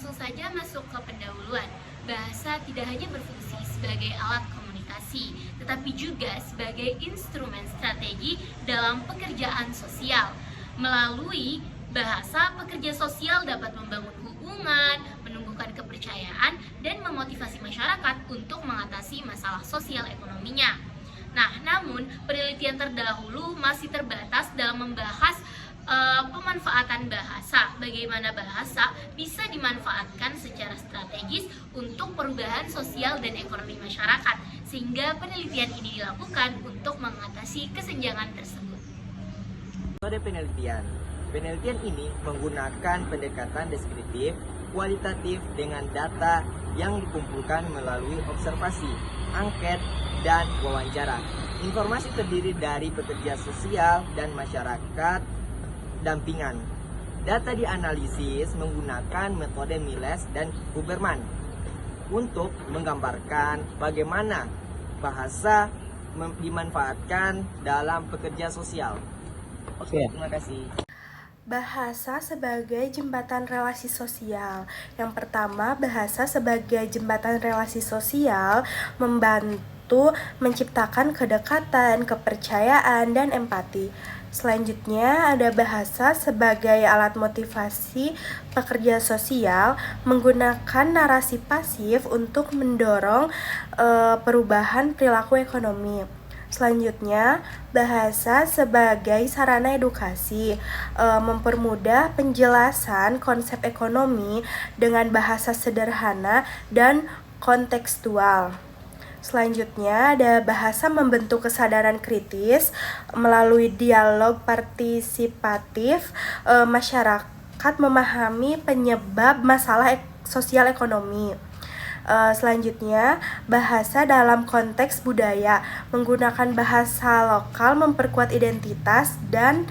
langsung saja masuk ke pendahuluan. Bahasa tidak hanya berfungsi sebagai alat komunikasi, tetapi juga sebagai instrumen strategi dalam pekerjaan sosial. Melalui bahasa, pekerja sosial dapat membangun hubungan, menumbuhkan kepercayaan, dan memotivasi masyarakat untuk mengatasi masalah sosial ekonominya. Namun penelitian terdahulu masih terbatas dalam membahas pemanfaatan bahasa, bagaimana bahasa bisa dimanfaatkan secara strategis untuk perubahan sosial dan ekonomi masyarakat, sehingga penelitian ini dilakukan untuk mengatasi kesenjangan tersebut. Metode penelitian. Penelitian ini menggunakan pendekatan deskriptif, kualitatif dengan data yang dikumpulkan melalui observasi, angket, dan wawancara. Informasi terdiri dari pekerja sosial dan masyarakat dampingan. Data dianalisis menggunakan metode Miles dan Huberman untuk menggambarkan bagaimana bahasa dimanfaatkan dalam pekerja sosial. Oke, terima kasih. Bahasa sebagai jembatan relasi sosial. Yang pertama, bahasa sebagai jembatan relasi sosial membantu menciptakan kedekatan, kepercayaan, dan empati. Selanjutnya, ada bahasa sebagai alat motivasi pekerja sosial menggunakan narasi pasif untuk mendorong perubahan perilaku ekonomi. Selanjutnya, bahasa sebagai sarana edukasi mempermudah penjelasan konsep ekonomi dengan bahasa sederhana dan kontekstual. Selanjutnya, ada bahasa membentuk kesadaran kritis melalui dialog partisipatif. Masyarakat memahami penyebab masalah sosial ekonomi. Selanjutnya, bahasa dalam konteks budaya menggunakan bahasa lokal memperkuat identitas dan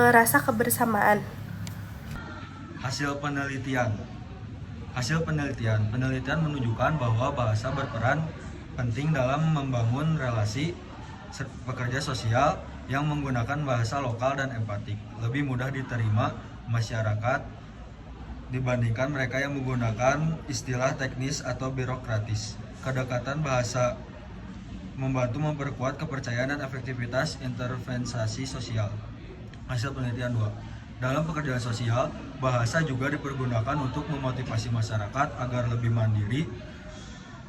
rasa kebersamaan. Hasil penelitian menunjukkan bahwa bahasa berperan penting dalam membangun relasi pekerja sosial yang menggunakan bahasa lokal dan empatik. Lebih mudah diterima masyarakat dibandingkan mereka yang menggunakan istilah teknis atau birokratis. Kedekatan bahasa membantu memperkuat kepercayaan dan efektivitas intervensi sosial. Hasil penelitian 2. Dalam pekerjaan sosial, bahasa juga dipergunakan untuk memotivasi masyarakat agar lebih mandiri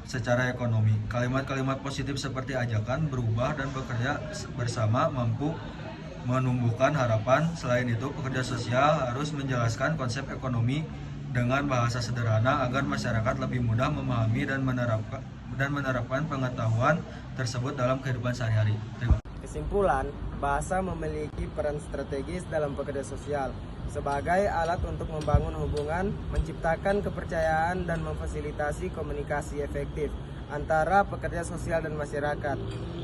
secara ekonomi. Kalimat-kalimat positif seperti ajakan, berubah, dan bekerja bersama mampu menumbuhkan harapan. Selain itu, pekerja sosial harus menjelaskan konsep ekonomi dengan bahasa sederhana agar masyarakat lebih mudah memahami dan menerapkan pengetahuan tersebut dalam kehidupan sehari-hari. Kesimpulan, bahasa memiliki peran strategis dalam pekerja sosial sebagai alat untuk membangun hubungan, menciptakan kepercayaan, dan memfasilitasi komunikasi efektif antara pekerja sosial dan masyarakat.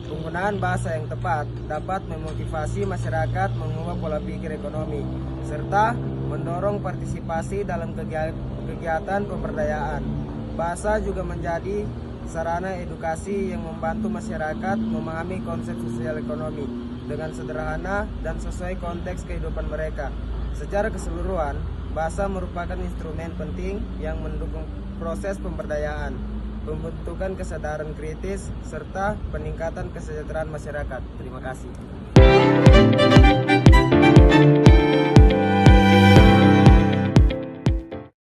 Penggunaan bahasa yang tepat dapat memotivasi masyarakat mengubah pola pikir ekonomi, serta mendorong partisipasi dalam kegiatan pemberdayaan. Bahasa juga menjadi sarana edukasi yang membantu masyarakat memahami konsep sosial ekonomi dengan sederhana dan sesuai konteks kehidupan mereka. Secara keseluruhan, bahasa merupakan instrumen penting yang mendukung proses pemberdayaan, pembentukan kesadaran kritis, serta peningkatan kesejahteraan masyarakat. Terima kasih.